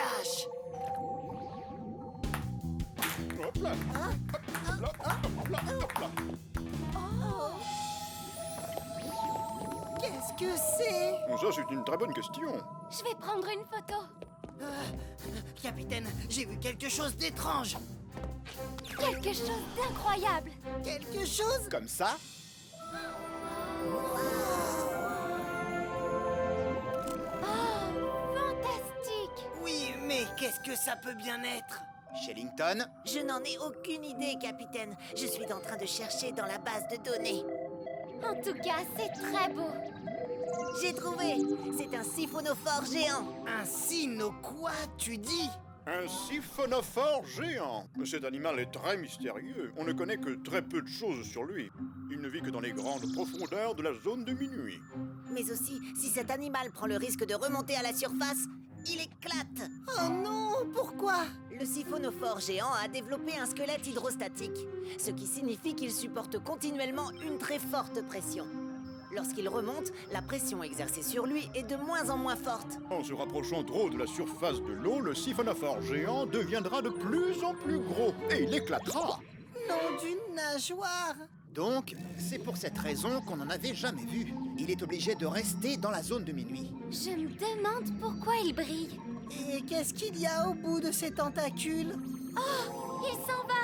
moustache. Hop là. Hop là, hop là, hop là. Oh. Qu'est-ce que c'est? Ça, c'est une très bonne question. Je vais prendre une photo. Capitaine, j'ai vu quelque chose d'étrange. Quelque chose d'incroyable. Quelque chose? Comme ça? Oh, fantastique. Oui, mais qu'est-ce que ça peut bien être? Shellington? Je n'en ai aucune idée, capitaine. Je suis en train de chercher dans la base de données. En tout cas, c'est très beau. J'ai trouvé. C'est un siphonophore géant. Un cyno quoi, tu dis? Un siphonophore géant. Cet animal est très mystérieux. On ne connaît que très peu de choses sur lui. Il ne vit que dans les grandes profondeurs de la zone de minuit. Mais aussi, si cet animal prend le risque de remonter à la surface, il éclate. Oh non, pourquoi? Le siphonophore géant a développé un squelette hydrostatique, ce qui signifie qu'il supporte continuellement une très forte pression. Lorsqu'il remonte, la pression exercée sur lui est de moins en moins forte. En se rapprochant trop de la surface de l'eau, le siphonophore géant deviendra de plus en plus gros et il éclatera. Nom d'une nageoire. Donc, c'est pour cette raison qu'on n'en avait jamais vu. Il est obligé de rester dans la zone de minuit. Je me demande pourquoi il brille. Et qu'est-ce qu'il y a au bout de ces tentacules? Oh, il s'en va.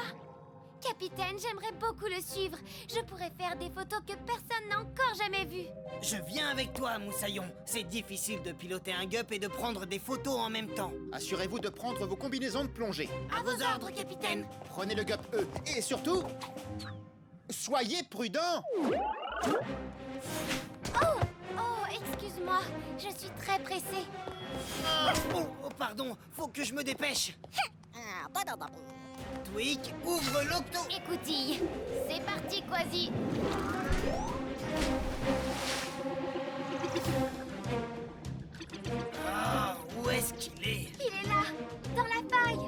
Capitaine, j'aimerais beaucoup le suivre. Je pourrais faire des photos que personne n'a encore jamais vues. Je viens avec toi, Moussaillon. C'est difficile de piloter un gup et de prendre des photos en même temps. Assurez-vous de prendre vos combinaisons de plongée. À vos ordres, capitaine. Prenez le GUP E. Et surtout, soyez prudents. Oh, excuse-moi. Je suis très pressée. Oh, pardon, faut que je me dépêche. Tweak, ouvre l'octo. Écoutille. C'est parti, Quasi. Ah, où est-ce qu'il est? Il est là, dans la faille.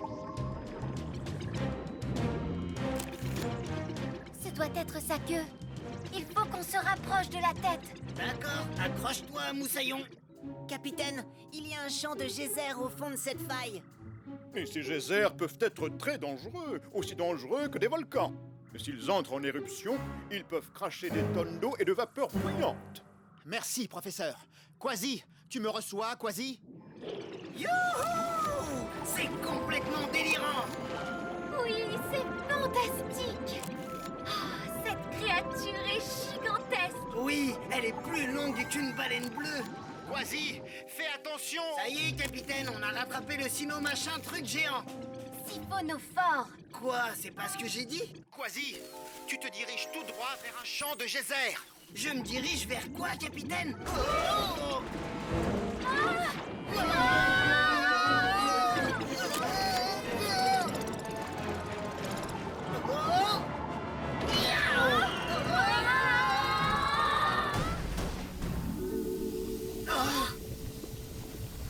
Ce doit être sa queue. Il faut qu'on se rapproche de la tête. D'accord, accroche-toi, Moussaillon. Capitaine, il y a un champ de geysers au fond de cette faille. Et ces geysers peuvent être très dangereux, aussi dangereux que des volcans. S'ils entrent en éruption, ils peuvent cracher des tonnes d'eau et de vapeur bruyante. Merci, professeur. Quasi, tu me reçois, Quasi? Youhou! C'est complètement délirant. Oui, c'est fantastique. Ah, cette créature est gigantesque. Oui, elle est plus longue qu'une baleine bleue. Quasi, fais attention. Ça y est, capitaine, on a rattrapé le sino-machin truc géant. Siphonophore. Quoi, c'est pas ce que j'ai dit? Quasi, tu te diriges tout droit vers un champ de geysers. Je me dirige vers quoi, capitaine? Oh!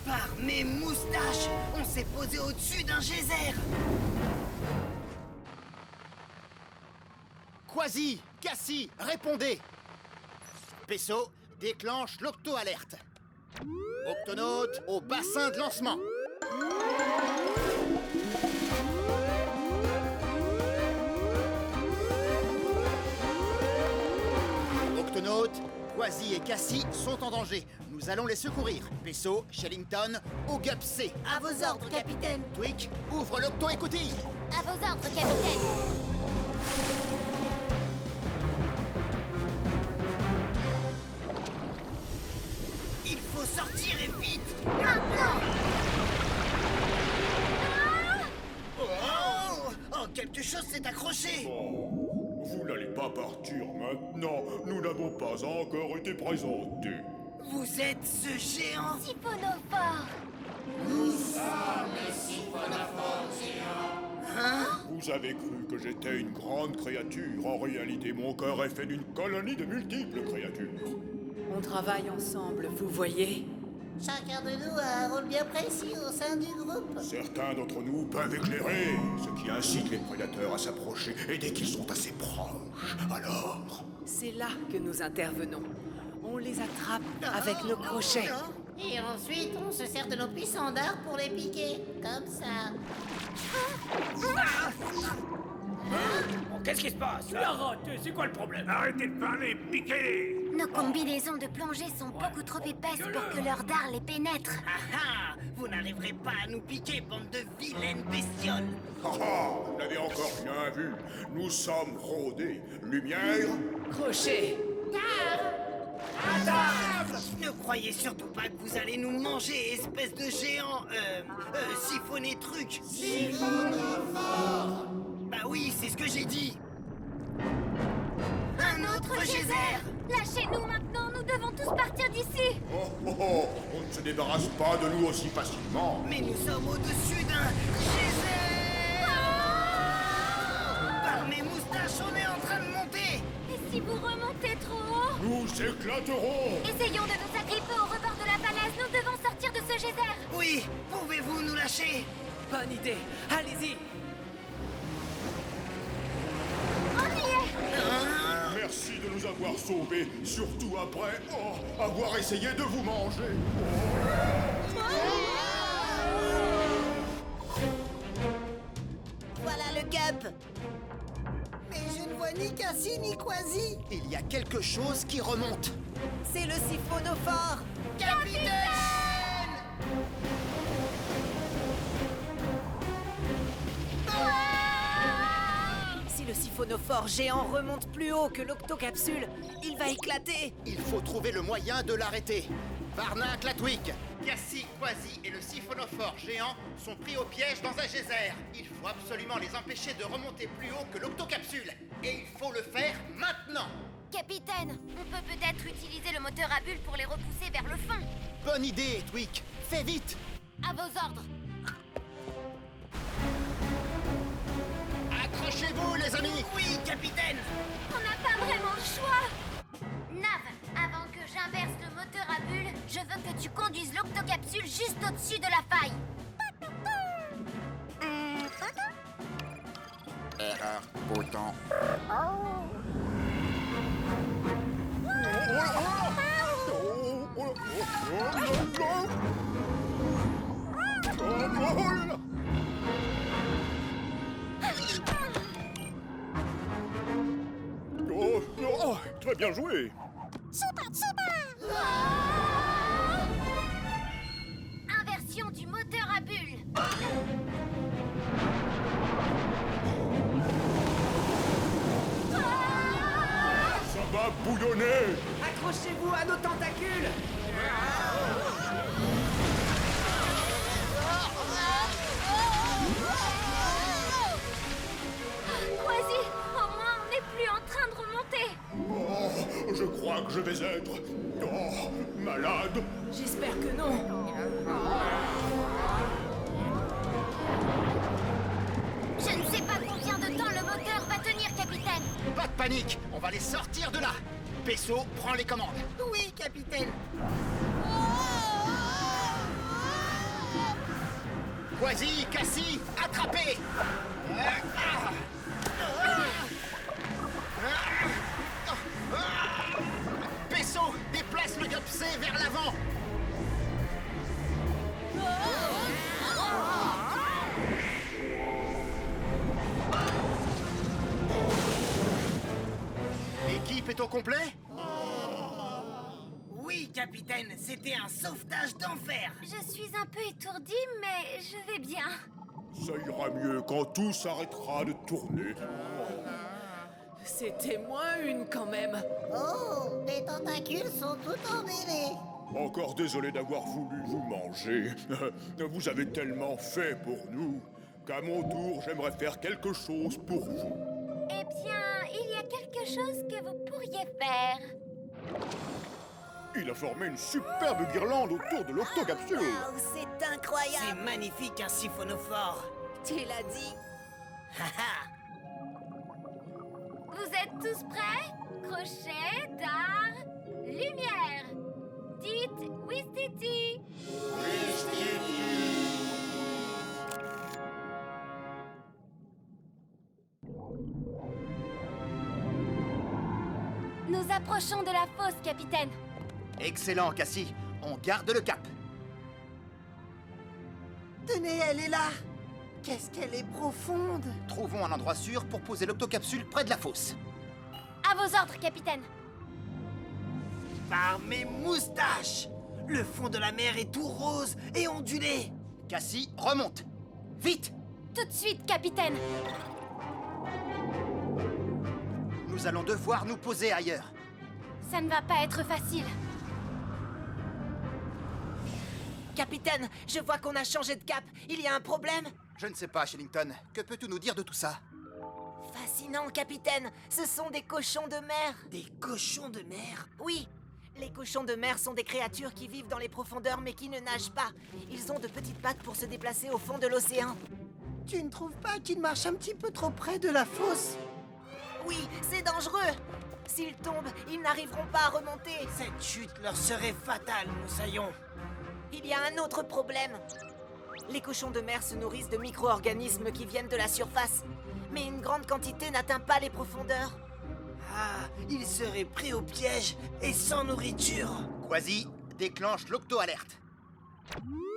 Par mes moustaches, on s'est posé au-dessus d'un geyser. Quasi, Cassie, répondez. Pesso, déclenche l'octo-alerte. Octonaute au bassin de lancement. Octonaute, Quasi et Cassie sont en danger. Nous allons les secourir. Pesso, Shellington, au GUP C. À vos ordres, capitaine. Tweak, ouvre l'octo-écoutille. À vos ordres, capitaine. Il faut sortir et vite. Maintenant. Oh, quelque chose s'est accroché. Oh, vous n'allez pas partir maintenant. Nous n'avons pas encore été présentés. Vous êtes ce géant. Siphonophore. Vous avez cru que j'étais une grande créature. En réalité, mon corps est fait d'une colonie de multiples créatures. On travaille ensemble, vous voyez? Chacun de nous a un rôle bien précis au sein du groupe. Certains d'entre nous peuvent éclairer, ce qui incite les prédateurs à s'approcher. Et dès qu'ils sont assez proches, alors... C'est là que nous intervenons. On les attrape avec nos crochets. Et ensuite, on se sert de nos puissants dards pour les piquer. Comme ça. Qu'est-ce qui se passe? Tu l'as raté, c'est quoi le problème? Arrêtez de parler, piquez-les! Nos combinaisons de plongée sont beaucoup trop épaisses pour que leur dard les pénètre. Ah ah! Vous n'arriverez pas à nous piquer, bande de vilaines bestioles! Ah ah, vous n'avez encore rien vu. Nous sommes rodés. Lumière. Crochet. Ne croyez surtout pas que vous allez nous manger, espèce de géant, siphonné truc! Siphonophore! Bah oui, c'est ce que j'ai dit! Un autre geyser! Lâchez-nous maintenant, nous devons tous partir d'ici! Oh, oh, oh, on ne se débarrasse pas de nous aussi facilement. Mais nous sommes au-dessus d'un geyser! Par mes moustaches, on est en train de monter! Et si vous remontez trop haut? Nous éclaterons. Essayons de nous agripper au rebord de la falaise, nous devons sortir de ce geyser! Oui, pouvez-vous nous lâcher? Bonne idée. Allez-y. On y est! Merci de nous avoir sauvés, surtout après avoir essayé de vous manger. Voilà le gup. Mais je ne vois ni Cassie ni Quasi. Il y a quelque chose qui remonte. C'est le siphonophore. Si le siphonophore géant remonte plus haut que l'octocapsule, il va éclater. Il faut trouver le moyen de l'arrêter. Varna Clatwick, Cassie, Quasi et le siphonophore géant sont pris au piège dans un geyser. Il faut absolument les empêcher de remonter plus haut que l'octocapsule. Et il faut le faire maintenant. Capitaine, on peut peut-être utiliser le moteur à bulles pour les repousser vers le fond. Bonne idée, Twick. Fais vite. À vos ordres. Accrochez-vous, les amis. Oui, capitaine! On n'a pas vraiment le choix. Nav, avant que j'inverse le moteur à bulles, je veux que tu conduises l'octocapsule juste au-dessus de la faille. Erreur, bouton. Oh, très bien joué. Inversion du moteur à bulles. Ça va bouillonner. Accrochez-vous à nos tentacules. Quasi, au moins on n'est plus en train de remonter. Oh, je crois que je vais être malade. J'espère que non. Je ne sais pas combien de temps le moteur va tenir, capitaine. Pas de panique, on va les sortir de là. Pesso, prends les commandes. Oui, capitaine. Quasi, Cassie, attrapez. Pesso, déplace le Gupsé vers l'avant. L'équipe est au complet? Oui, capitaine, c'était un sauvetage d'enfer! Je suis un peu étourdie, mais je vais bien. Ça ira mieux quand tout s'arrêtera de tourner. C'était moins une quand même. Oh, les tentacules sont tout emmêlés. Encore désolé d'avoir voulu vous manger. Vous avez tellement fait pour nous qu'à mon tour, j'aimerais faire quelque chose pour vous. Eh bien, il y a quelque chose que vous pourriez faire. Il a formé une superbe guirlande autour de l'octocapsule. Waouh, c'est C'est incroyable. magnifique, un siphonophore! Tu l'as dit. Haha! Vous êtes tous prêts? Crochet, dard, lumière. Dites Wistiti. Nous approchons de la fosse, capitaine. Excellent, Cassie. On garde le cap. Tenez, elle est là. Qu'est-ce qu'elle est profonde. Trouvons un endroit sûr pour poser l'octocapsule près de la fosse. À vos ordres, capitaine. Par mes moustaches. Le fond de la mer est tout rose et ondulé. Cassie, remonte. Vite! Tout de suite, capitaine. Nous allons devoir nous poser ailleurs. Ça ne va pas être facile. Capitaine, je vois qu'on a changé de cap. Il y a un problème? Je ne sais pas, Shellington. Que peux-tu nous dire de tout ça? Fascinant, capitaine. Ce sont des cochons de mer. Des cochons de mer? Oui. Les cochons de mer sont des créatures qui vivent dans les profondeurs mais qui ne nagent pas. Ils ont de petites pattes pour se déplacer au fond de l'océan. Tu ne trouves pas qu'ils marchent un petit peu trop près de la fosse? Oui, c'est dangereux. S'ils tombent, ils n'arriveront pas à remonter. Cette chute leur serait fatale, moussaillon. Il y a un autre problème. Les cochons de mer se nourrissent de micro-organismes qui viennent de la surface. Mais une grande quantité n'atteint pas les profondeurs. Ah, ils seraient pris au piège et sans nourriture. Quasi, déclenche l'octo-alerte.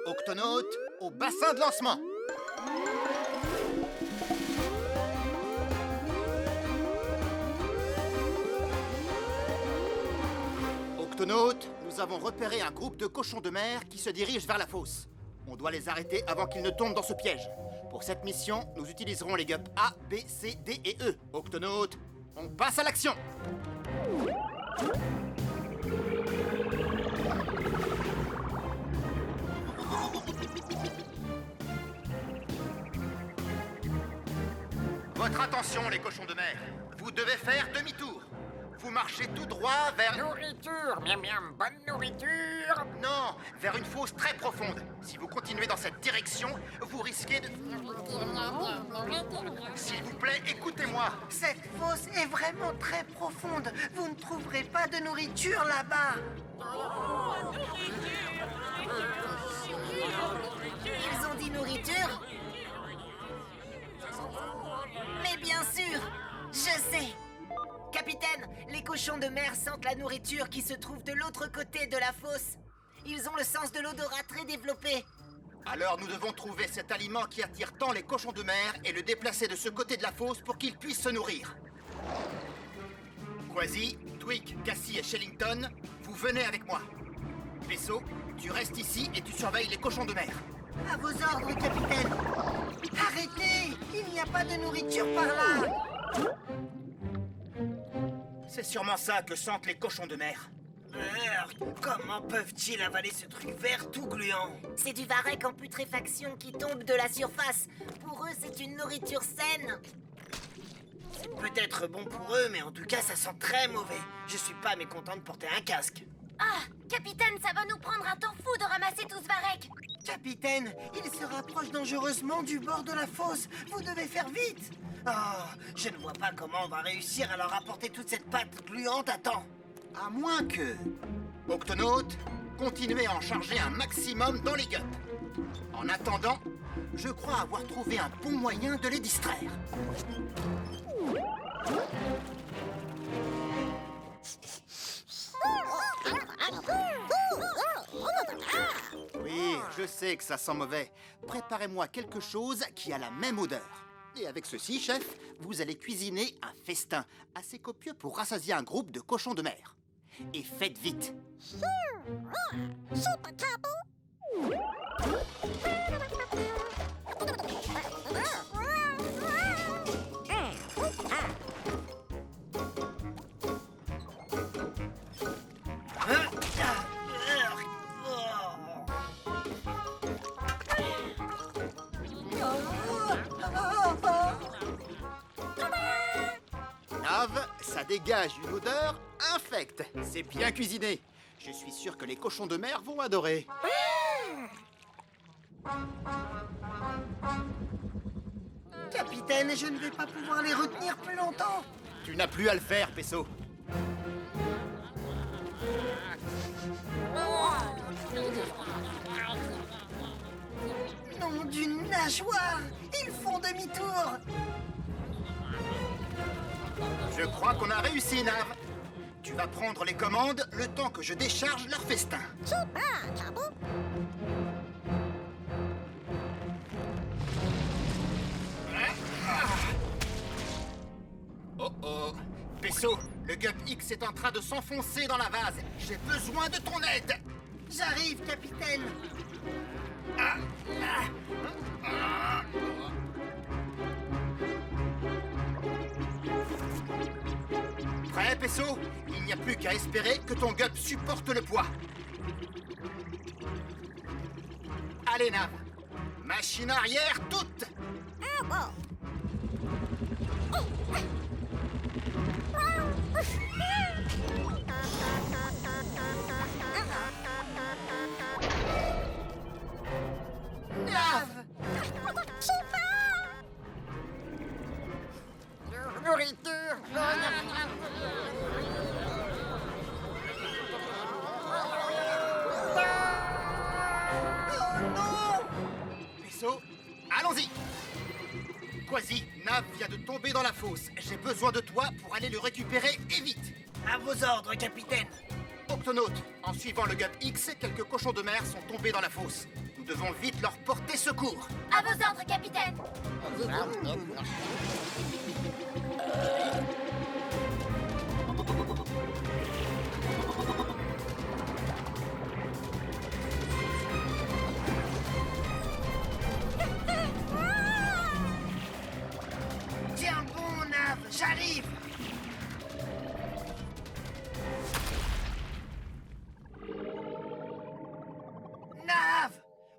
Octonaute, au bassin de lancement. Octonaute, nous avons repéré un groupe de cochons de mer qui se dirigent vers la fosse. On doit les arrêter avant qu'ils ne tombent dans ce piège. Pour cette mission, nous utiliserons les gups A, B, C, D et E. Octonaute, on passe à l'action! Votre attention, les cochons de mer. Vous devez faire demi-tour. Vous marchez tout droit vers... Nourriture, miam miam, bonne nourriture. Non, vers une fosse très profonde. Si vous continuez dans cette direction, vous risquez de... S'il vous plaît, écoutez-moi. Cette fosse est vraiment très profonde. Vous ne trouverez pas de nourriture là-bas. Ils ont dit nourriture? Mais bien sûr, je sais. Capitaine, les cochons de mer sentent la nourriture qui se trouve de l'autre côté de la fosse. Ils ont le sens de l'odorat très développé. Alors nous devons trouver cet aliment qui attire tant les cochons de mer et le déplacer de ce côté de la fosse pour qu'ils puissent se nourrir. Quasi, Twig, Cassie et Shellington, vous venez avec moi. Vaisseau, tu restes ici et tu surveilles les cochons de mer. À vos ordres, capitaine. Arrêtez! Il n'y a pas de nourriture par là. C'est sûrement ça que sentent les cochons de mer. Comment peuvent-ils avaler ce truc vert tout gluant? C'est du varech en putréfaction qui tombe de la surface. Pour eux, c'est une nourriture saine. C'est peut-être bon pour eux, mais en tout cas, ça sent très mauvais. Je suis pas mécontent de porter un casque. Ah, capitaine, ça va nous prendre un temps fou de ramasser tout ce varech. Capitaine, il se rapproche dangereusement du bord de la fosse. Vous devez faire vite. Oh, je ne vois pas comment on va réussir à leur apporter toute cette pâte gluante à temps. À moins que... Octonaute, continuez à en charger un maximum dans les gups. En attendant, je crois avoir trouvé un bon moyen de les distraire. Oui, je sais que ça sent mauvais. Préparez-moi quelque chose qui a la même odeur. Et avec ceci, chef, vous allez cuisiner un festin assez copieux pour rassasier un groupe de cochons de mer. Et faites vite. Nav, ça dégage une odeur infecte. C'est bien cuisiné. Je suis sûr que les cochons de mer vont adorer. Capitaine, je ne vais pas pouvoir les retenir plus longtemps. Tu n'as plus à le faire, Pesso. Nom d'une nageoire. Ils font demi-tour. Je crois qu'on a réussi, Nav. Tu vas prendre les commandes le temps que je décharge leur festin. Oh, Peso, le Gup X est en train de s'enfoncer dans la vase. J'ai besoin de ton aide. J'arrive, capitaine. Prêt, Peso? Il n'y a plus qu'à espérer que ton Gup supporte le poids. Allez, Nav. Machine arrière toute. Nav! Peso, allons-y. Quasi, Nav vient de tomber dans la fosse. J'ai besoin de toi pour aller le récupérer et vite. À vos ordres, capitaine. Octonaute, en suivant le Gup X, quelques cochons de mer sont tombés dans la fosse. Nous devons vite leur porter secours. À vos ordres, capitaine. Tiens bon, Nav, j'arrive. Nav!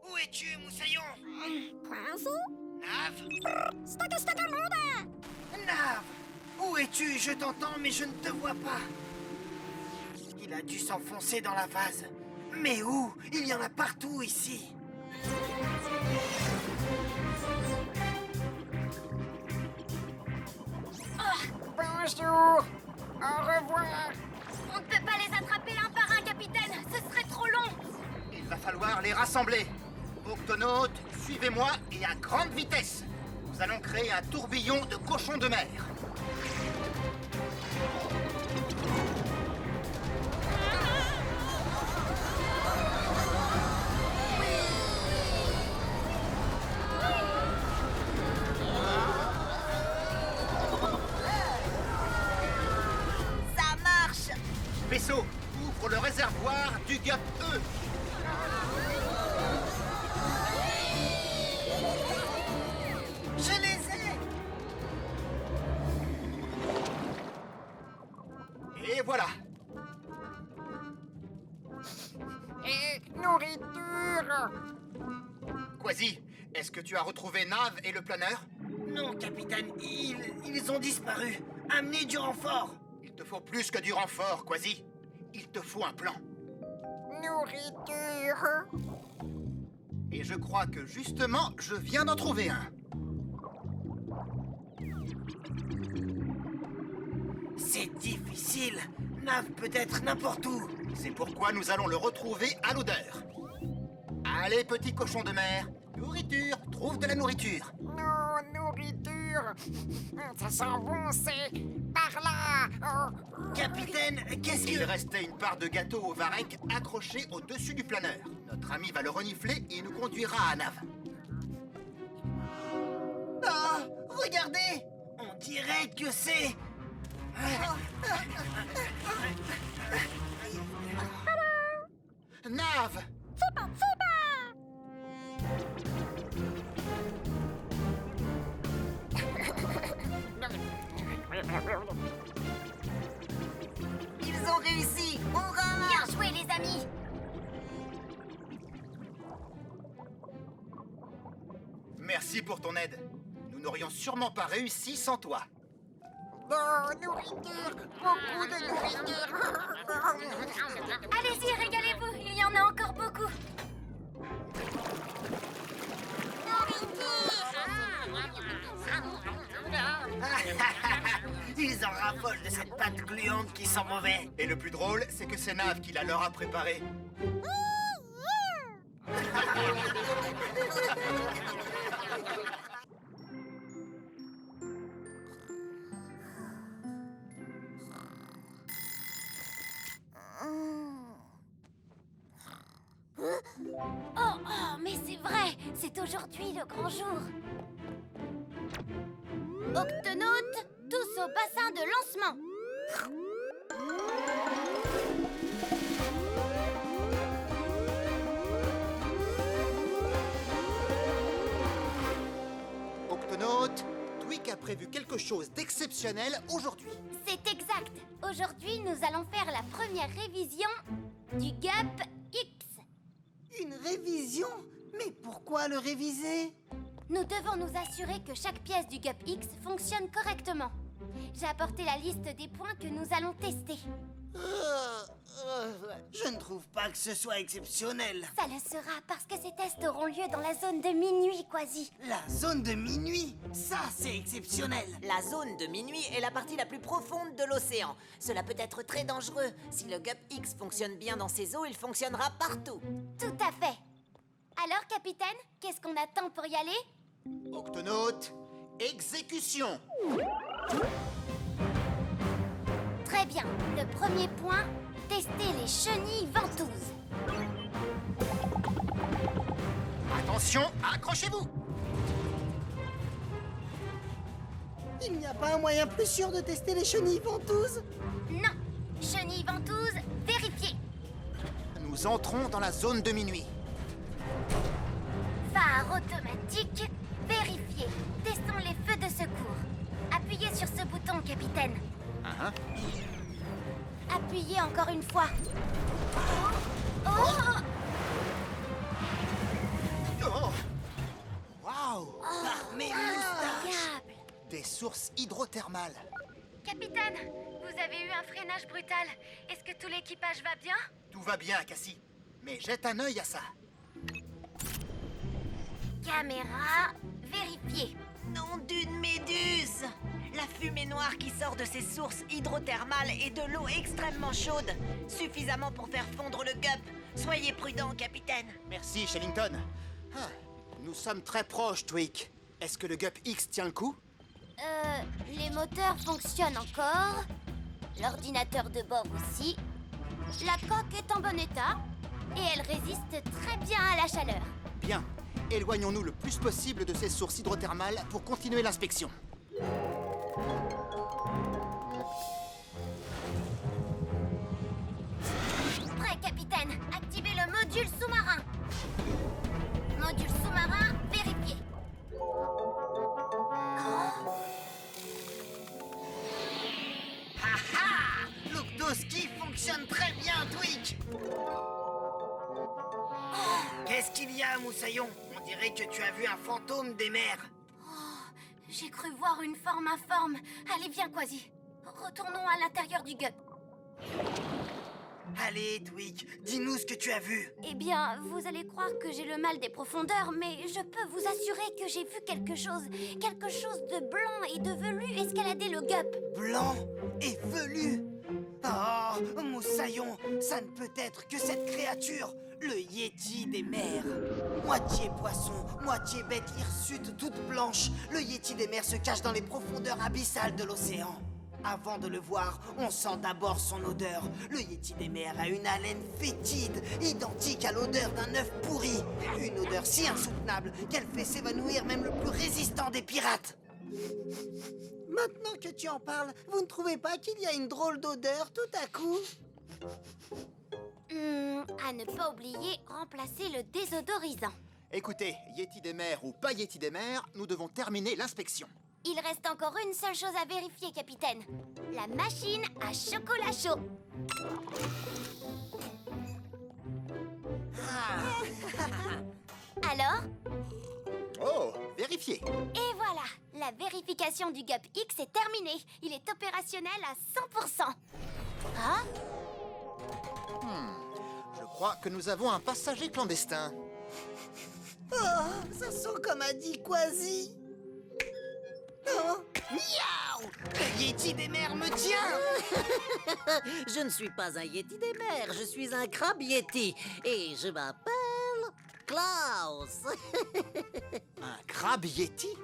Où es-tu, Moussaillon? Nav? Nav! Où es-tu? Je t'entends, mais je ne te vois pas. Il a dû s'enfoncer dans la vase. Mais où? Il y en a partout ici. Bonjour. Au revoir. On ne peut pas les attraper un par un, capitaine. Ce serait trop long. Il va falloir les rassembler. Octonaute, suivez-moi et à grande vitesse. Nous allons créer un tourbillon de cochons de mer. Ça marche! Vaisseau, ouvre le réservoir du Gup E. Je les ai! Et voilà. Et nourriture. Quasi, est-ce que tu as retrouvé Nav et le planeur? Non, capitaine, ils ont disparu. Amenez du renfort. Il te faut plus que du renfort, Quasi. Il te faut un plan. Nourriture. Et je crois que justement, je viens d'en trouver un. C'est difficile. Nav peut être n'importe où. C'est pourquoi nous allons le retrouver à l'odeur. Allez, petit cochon de mer. Nourriture, trouve de la nourriture. Non, nourriture. Ça sent bon, c'est par là. Oh. Capitaine, qu'est-ce Il que... restait une part de gâteau au varech accrochée au-dessus du planeur. Notre ami va le renifler et nous conduira à Nav. Ah, regardez! On dirait que c'est... Nav! Ils ont réussi! Hurrah! Bien joué, les amis. Merci pour ton aide. Nous n'aurions sûrement pas réussi sans toi. Nourriture. Beaucoup de nourriture. Allez-y, régalez-vous. Il y en a encore beaucoup. Ils en raffolent de cette pâte gluante qui sent mauvais. Et le plus drôle, c'est que c'est Nav qui la leur a préparé. Oh, mais c'est vrai. C'est aujourd'hui le grand jour. Octonautes, tous au bassin de lancement. Octonaute, Twig a prévu quelque chose d'exceptionnel aujourd'hui. C'est exact. Aujourd'hui, nous allons faire la première révision du GUP X. Une révision? Mais pourquoi le réviser? Nous devons nous assurer que chaque pièce du GUP X fonctionne correctement. J'ai apporté la liste des points que nous allons tester. Je ne trouve pas que ce soit exceptionnel. Ça le sera parce que ces tests auront lieu dans la zone de minuit, Quasi. La zone de minuit, ça c'est exceptionnel. La zone de minuit est la partie la plus profonde de l'océan. Cela peut être très dangereux. Si le GUP X fonctionne bien dans ces eaux, il fonctionnera partout. Tout à fait. Alors, capitaine, qu'est-ce qu'on attend pour y aller? Octonaute, exécution. Très bien. Le premier point, tester les chenilles ventouses. Attention, accrochez-vous. Il n'y a pas un moyen plus sûr de tester les chenilles ventouses? Non. Chenilles ventouses, vérifiées. Nous entrons dans la zone de minuit. Phare automatique, vérifié. Testons les feux de secours. Appuyez sur ce bouton, capitaine. Appuyez encore une fois. Oh! Waouh! Par mes moustaches! Diable! Des sources hydrothermales. Capitaine, vous avez eu un freinage brutal. Est-ce que tout l'équipage va bien? Tout va bien, Cassie. Mais jette un œil à ça. Caméra, vérifiée. Nom d'une méduse! La fumée noire qui sort de ces sources hydrothermales est de l'eau extrêmement chaude, suffisamment pour faire fondre le GUP. Soyez prudent, capitaine. Merci, Shellington. Ah, nous sommes très proches, Twig. Est-ce que le GUP X tient le coup? Les moteurs fonctionnent encore. L'ordinateur de bord aussi. La coque est en bon état. Et elle résiste très bien à la chaleur. Bien. Éloignons-nous le plus possible de ces sources hydrothermales pour continuer l'inspection. Prêt, capitaine. Activez le module sous-marin. Module sous-marin vérifié. L'octoski fonctionne très bien, Twig. Qu'est-ce qu'il y a, Moussaillon? On dirait que tu as vu un fantôme des mers. J'ai cru voir une forme informe. Allez, viens, Quasi. Retournons à l'intérieur du GUP. Allez, Twig, dis-nous ce que tu as vu. Eh bien, vous allez croire que j'ai le mal des profondeurs, mais je peux vous assurer que j'ai vu quelque chose de blanc et de velu escalader le GUP. Blanc et velu. Oh, Moussaillon, ça ne peut être que cette créature, le Yéti des mers. Moitié poisson, moitié bête hirsute toute blanche, le Yéti des mers se cache dans les profondeurs abyssales de l'océan. Avant de le voir, on sent d'abord son odeur. Le Yéti des mers a une haleine fétide, identique à l'odeur d'un œuf pourri. Une odeur si insoutenable qu'elle fait s'évanouir même le plus résistant des pirates. Maintenant que tu en parles, vous ne trouvez pas qu'il y a une drôle d'odeur tout à coup? À ne pas oublier, remplacer le désodorisant. Écoutez, Yéti des mers ou pas Yéti des mers, nous devons terminer l'inspection. Il reste encore une seule chose à vérifier, capitaine. La machine à chocolat chaud. Alors? Oh, vérifiez. Et voilà, la vérification du GUP X est terminée. Il est opérationnel à 100%. Hein? Je crois que nous avons un passager clandestin. Oh, ça sent comme a dit Quasi. Oh, miaou! Le Yéti des mers me tient! Je ne suis pas un Yéti des mers, je suis un crabe Yéti. Et je m'appelle Klaus. Un crabe Yéti?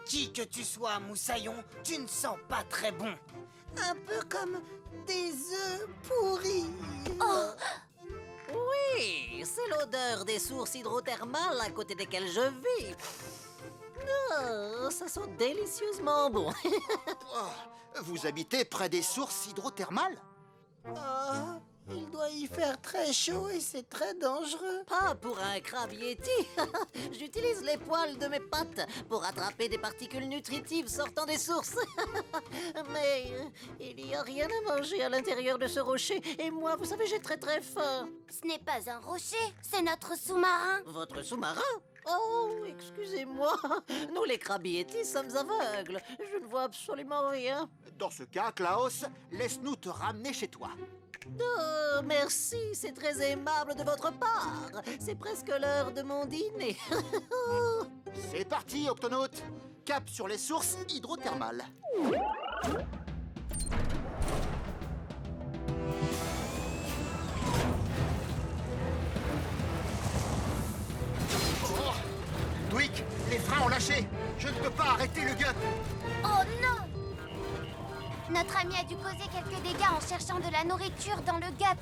Qui que tu sois, Moussaillon, tu ne sens pas très bon. Un peu comme des œufs pourris. Oh! Oui, c'est l'odeur des sources hydrothermales à côté desquelles je vis. Oh, ça sent délicieusement bon. Oh, Vous habitez près des sources hydrothermales? Ah, il doit y faire très chaud et c'est très dangereux. Pas pour un crabe yéti. J'utilise les poils de mes pattes pour attraper des particules nutritives sortant des sources. Mais il n'y a rien à manger à l'intérieur de ce rocher. Et moi, vous savez, j'ai très très faim. Ce n'est pas un rocher, c'est notre sous-marin. Votre sous-marin? Oh, excusez-moi. Nous, les crabes yétis, sommes aveugles. Je ne vois absolument rien. Dans ce cas, Klaus, laisse-nous te ramener chez toi. Oh, merci, c'est très aimable de votre part. C'est presque l'heure de mon dîner. C'est parti, Octonaute. Cap sur les sources hydrothermales. Oh, Dwick, les freins ont lâché. Je ne peux pas arrêter le gup. Oh non! Notre ami a dû causer quelques dégâts en cherchant de la nourriture dans le gap.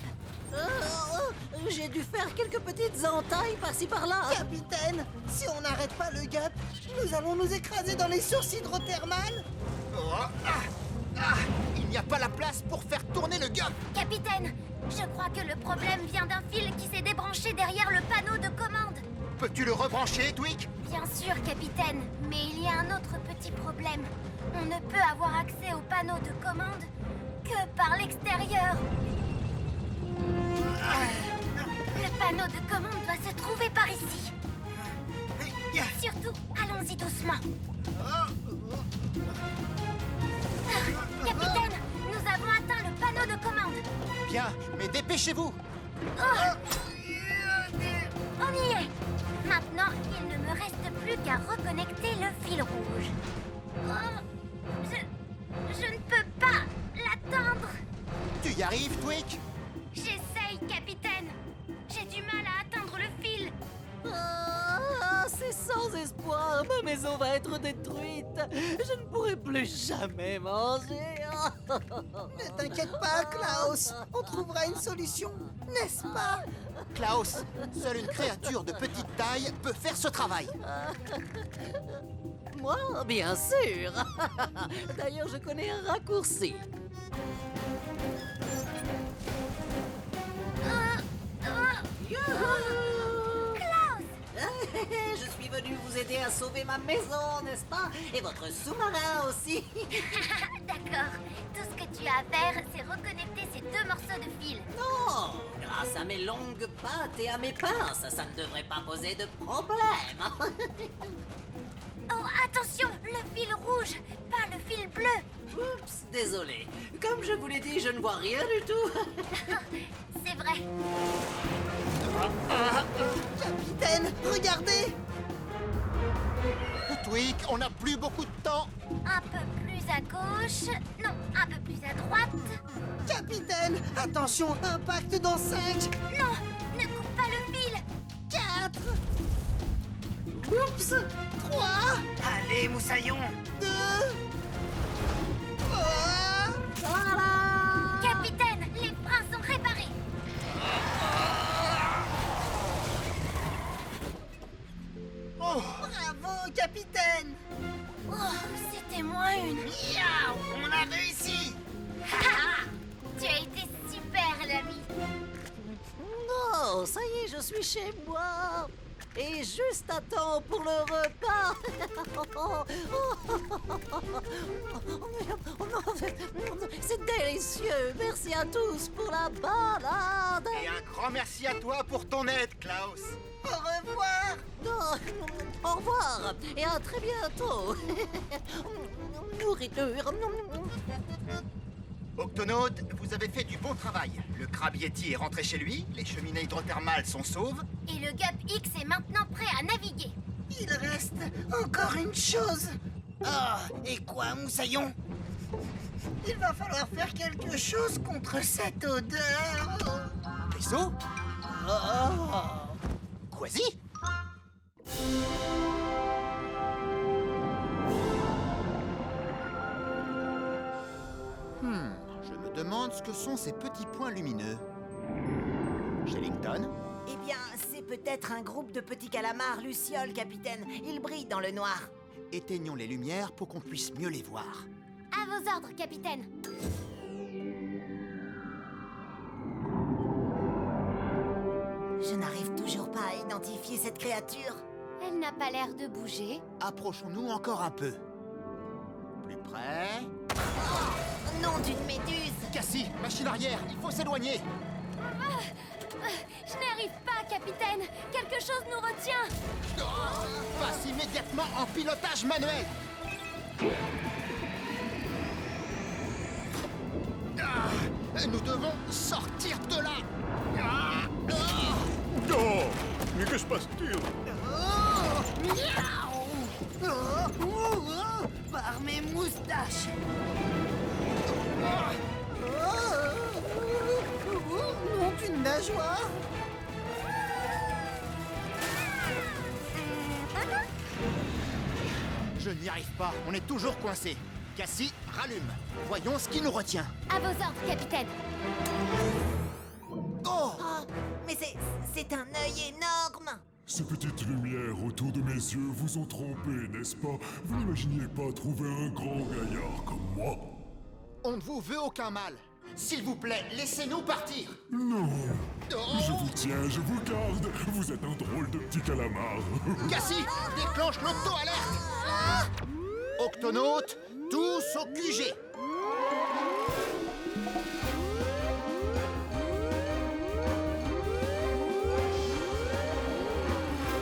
J'ai dû faire quelques petites entailles par-ci par-là. Capitaine, si on n'arrête pas le gap, nous allons nous écraser dans les sources hydrothermales. Oh, il n'y a pas la place pour faire tourner le gup. Capitaine, je crois que le problème vient d'un fil qui s'est débranché derrière le panneau de commande. Peux-tu le rebrancher, Dwick? Bien sûr, capitaine, mais il y a un autre petit problème. On ne peut avoir accès au panneau de commande que par l'extérieur. Le panneau de commande doit se trouver par ici. Surtout, allons-y doucement. Capitaine, nous avons atteint le panneau de commande. Bien, mais dépêchez-vous. On y est. Maintenant, il ne me reste plus qu'à reconnecter le fil rouge. Je ne peux pas l'atteindre. Tu y arrives, Dwick? J'essaye, capitaine. J'ai du mal à atteindre le fil. Ah, c'est sans espoir. Ma maison va être détruite. Je ne pourrai plus jamais manger. Ne t'inquiète pas, Klaus. On trouvera une solution, n'est-ce pas? Klaus, seule une créature de petite taille peut faire ce travail. Moi, bien sûr. D'ailleurs, je connais un raccourci. Klaus! Je suis venu vous aider à sauver ma maison, n'est-ce pas? Et votre sous-marin aussi. D'accord. Tout ce que tu as à faire, c'est reconnecter ces deux morceaux de fil. Non, grâce à mes longues pattes et à mes pinces, ça ne devrait pas poser de problème. Oh, attention, le fil rouge, pas le fil bleu. Oups, désolé. Comme je vous l'ai dit, je ne vois rien du tout. C'est vrai. Capitaine, regardez! Dwick, on n'a plus beaucoup de temps. Un peu plus à gauche. Non, un peu plus à droite. Capitaine, attention, impact dans 5, Non, ne coupe pas le fil. 4, oups, 3, Allez, Moussaillon! 2, Capitaine, les freins sont réparés. bravo, capitaine! Oh, c'était moins une. Miaou! On a réussi! Tu as été super, l'ami. Non, ça y est, je suis chez moi. Et juste à temps pour le repas. C'est délicieux. Merci à tous pour la balade. Et un grand merci à toi pour ton aide, Klaus. Au revoir! Au revoir et à très bientôt. Nourriture. Octonaute, vous avez fait du bon travail. Le crabe yéti est rentré chez lui, les cheminées hydrothermales sont sauves. Et le Gap X est maintenant prêt à naviguer. Il reste encore une chose. Ah, et quoi, Moussaillon? Il va falloir faire quelque chose contre cette odeur. Vaisseau? Quasi? Je me demande ce que sont ces petits points lumineux. Shellington? Eh bien, c'est peut-être un groupe de petits calamars lucioles, capitaine. Ils brillent dans le noir. Éteignons les lumières pour qu'on puisse mieux les voir. À vos ordres, capitaine. Je n'arrive toujours pas à identifier cette créature. Elle n'a pas l'air de bouger. Approchons-nous encore un peu. Plus près. Nom d'une méduse! Cassie, machine arrière, il faut s'éloigner. Je n'arrive pas, capitaine. Quelque chose nous retient. Passe immédiatement en pilotage manuel. Nous devons sortir de là. Oh, mais que se passe-t-il? Par mes moustaches. Nom d'une nageoire. Je n'y arrive pas, on est toujours coincé. Cassie, rallume. Voyons ce qui nous retient. À vos ordres, capitaine. Oh! Oh, mais c'est un œil énorme! Ces petites lumières autour de mes yeux vous ont trompé, n'est-ce pas? Vous n'imaginiez pas trouver un grand gaillard comme moi? On ne vous veut aucun mal. S'il vous plaît, laissez-nous partir. Non. Oh! Je vous tiens, je vous garde. Vous êtes un drôle de petit calamar. Cassie, déclenche l'auto-alerte. Octonautes, tous au QG.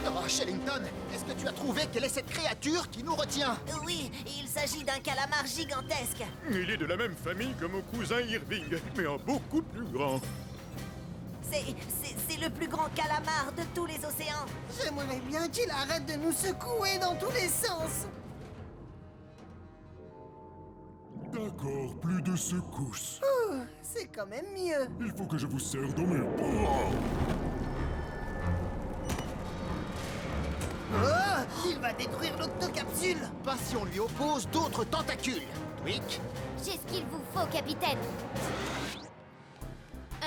Oh, Shellington, est-ce que tu as trouvé quelle est cette créature qui nous retient? Oui, il s'agit d'un calamar gigantesque. Il est de la même famille que mon cousin Irving, mais en beaucoup plus grand. C'est le plus grand calamar de tous les océans. J'aimerais bien qu'il arrête de nous secouer dans tous les sens. D'accord, plus de secousses. C'est quand même mieux. Il faut que je vous serre dans mes bras. Oh, il va détruire l'octocapsule. Pas si on lui oppose d'autres tentacules. Tweak. J'ai ce qu'il vous faut, capitaine.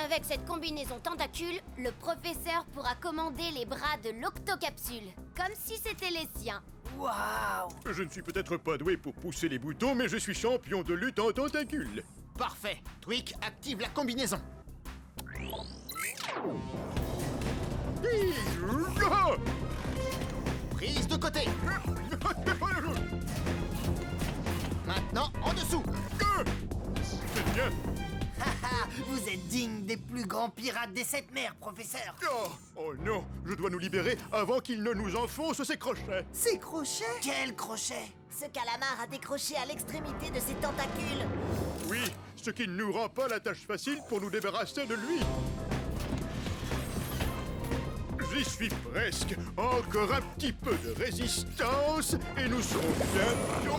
Avec cette combinaison tentacule, le professeur pourra commander les bras de l'octocapsule, comme si c'était les siens. Waouh. Je ne suis peut-être pas doué pour pousser les boutons, mais je suis champion de lutte en tentacules. Parfait. Tweak, active la combinaison. Ah! Prise de côté. Maintenant, en dessous. C'est bien. Haha, vous êtes digne des plus grands pirates des 7 mers, professeur. Oh non, je dois nous libérer avant qu'il ne nous enfonce ses crochets. Ces crochets? Quels crochets? Ce calamar a décroché à l'extrémité de ses tentacules. Oui, ce qui ne nous rend pas la tâche facile pour nous débarrasser de lui. J'y suis presque. Encore un petit peu de résistance et nous serons bien...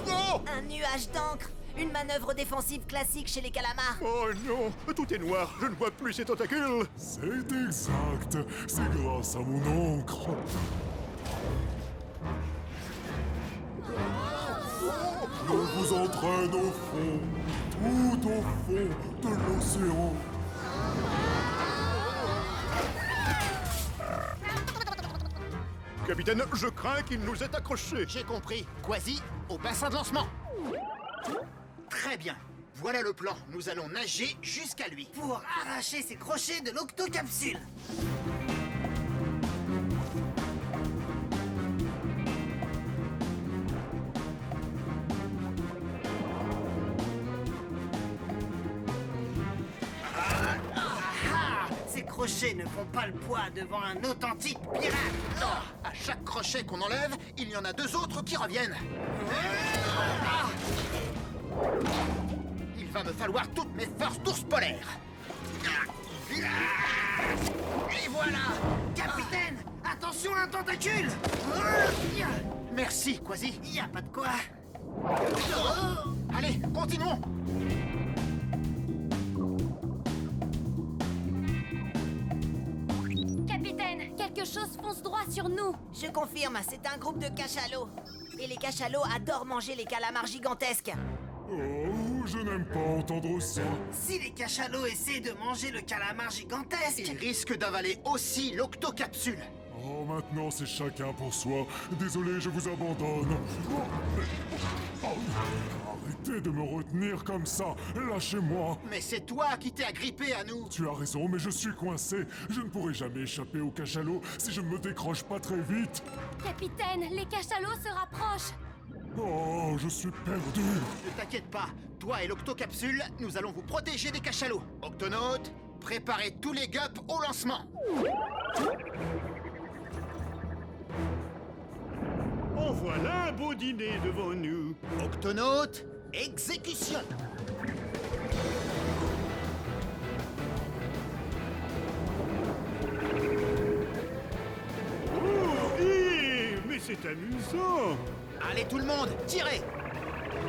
Oh! Un nuage d'encre. Une manœuvre défensive classique chez les calamars. Oh non, tout est noir, je ne vois plus ses tentacules. C'est exact. C'est grâce à mon encre. Je vous entraîne au fond, tout au fond de l'océan. Capitaine, je crains qu'il nous ait accrochés. J'ai compris. Quasi, au bassin de lancement. Très bien. Voilà le plan. Nous allons nager jusqu'à lui. Pour arracher ces crochets de l'octocapsule. Ces crochets ne font pas le poids devant un authentique pirate. Non, à chaque crochet qu'on enlève, il y en a 2 autres qui reviennent. Il va me falloir toutes mes forces d'ours polaire. Et voilà. Capitaine, attention à un tentacule. Merci, Quasi. Y a pas de quoi. Allez, continuons. Capitaine, quelque chose fonce droit sur nous. Je confirme, c'est un groupe de cachalots. Et les cachalots adorent manger les calamars gigantesques. Oh, je n'aime pas entendre ça. Si les cachalots essaient de manger le calamar gigantesque... Il risque d'avaler aussi l'octocapsule. Oh, maintenant c'est chacun pour soi. Désolé, je vous abandonne. Oh, arrêtez. Arrêtez de me retenir comme ça. Lâchez-moi. Mais c'est toi qui t'es agrippé à nous. Tu as raison, mais je suis coincé. Je ne pourrai jamais échapper au cachalot si je ne me décroche pas très vite. Capitaine, les cachalots se rapprochent. Oh, je suis perdu. Ne t'inquiète pas, toi et l'octocapsule, nous allons vous protéger des cachalots. Octonautes, préparez tous les gups au lancement. En voilà un beau dîner devant nous. Octonautes, exécution. Oh, mais c'est amusant. Allez tout le monde, tirez.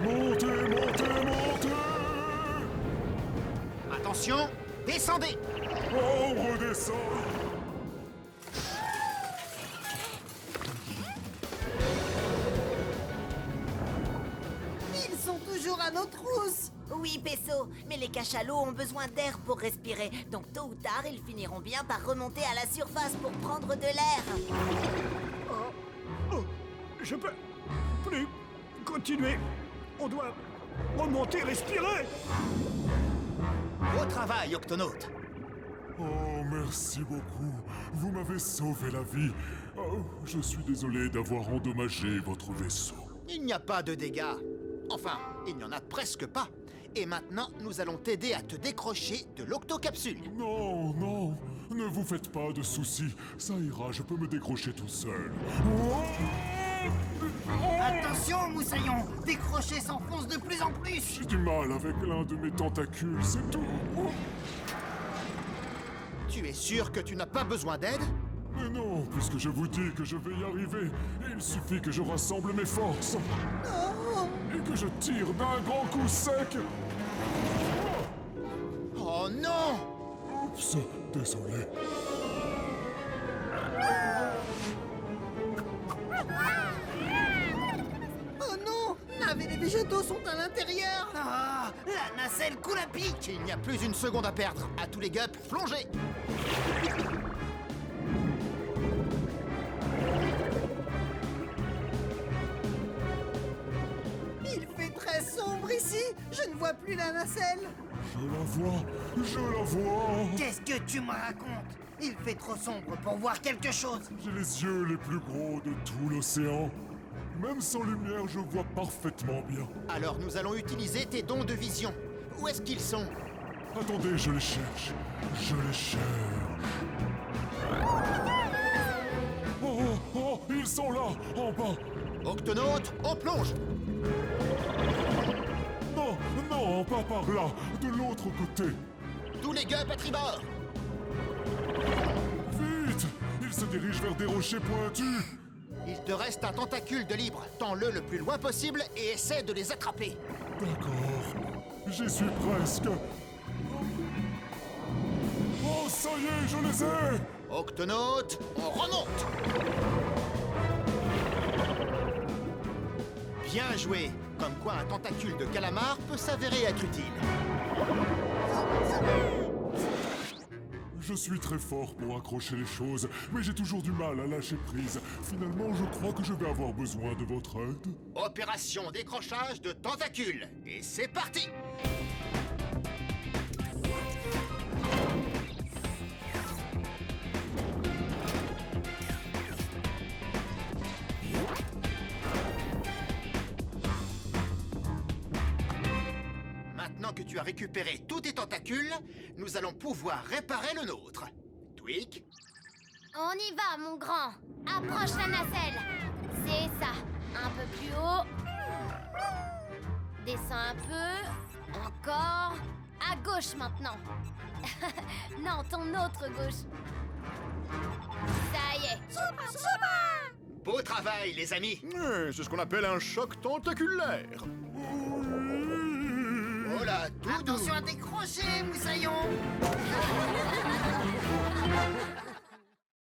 Montez, montez, montez. Attention, descendez. Oh, on redescend. Ils sont toujours à nos trousses. Oui, Pesso, mais les cachalots ont besoin d'air pour respirer. Donc tôt ou tard, ils finiront bien par remonter à la surface pour prendre de l'air. Oh, je peux plus continuer. On doit remonter, respirer. Beau travail, Octonautes. Oh, merci beaucoup. Vous m'avez sauvé la vie. Oh, je suis désolé d'avoir endommagé votre vaisseau. Il n'y a pas de dégâts. Enfin, il n'y en a presque pas. Et maintenant, nous allons t'aider à te décrocher de l'octocapsule. Non, non, ne vous faites pas de soucis. Ça ira, je peux me décrocher tout seul. Attention, Moussaillon! Tes crochets s'enfoncent de plus en plus! J'ai du mal avec l'un de mes tentacules, c'est tout. Tu es sûr que tu n'as pas besoin d'aide? Mais non, puisque je vous dis que je vais y arriver, il suffit que je rassemble mes forces. Et que je tire d'un grand coup sec. Oh non! Oups, désolé. Oh non! Nave et les végétaux sont à l'intérieur. Ah, la nacelle coule à pic! Il n'y a plus une seconde à perdre. À tous les gups, plongez! Il fait très sombre ici. Je ne vois plus la nacelle. Je la vois, je la vois. Qu'est-ce que tu me racontes? Il fait trop sombre pour voir quelque chose! J'ai les yeux les plus gros de tout l'océan. Même sans lumière, je vois parfaitement bien. Alors nous allons utiliser tes dons de vision. Où est-ce qu'ils sont? Attendez, je les cherche. Je les cherche. Oh, oh, oh, ils sont là, en bas. Octonautes, on plonge! Non, non, pas par là, de l'autre côté. Tous les gups à tribord! Vite! Ils se dirigent vers des rochers pointus. Il te reste un tentacule de libre. Tends-le le plus loin possible et essaie de les attraper. D'accord, j'y suis presque. Oh, ça y est, je les ai! Octonautes, on remonte! Bien joué! Comme quoi un tentacule de calamar peut s'avérer être utile. Je suis très fort pour accrocher les choses, mais j'ai toujours du mal à lâcher prise. Finalement, je crois que je vais avoir besoin de votre aide. Opération décrochage de tentacules. Et c'est parti! Maintenant que tu as récupéré tous tes tentacules, nous allons pouvoir réparer le nôtre. Tweak, On y va, mon grand. Approche la nacelle. C'est ça. Un peu plus haut. Descends un peu. Encore. À gauche maintenant. Non, ton autre gauche. Ça y est. beau travail, les amis! C'est ce qu'on appelle un choc tentaculaire. Oh là, tout doux! Attention à tes crochets, Moussaillon!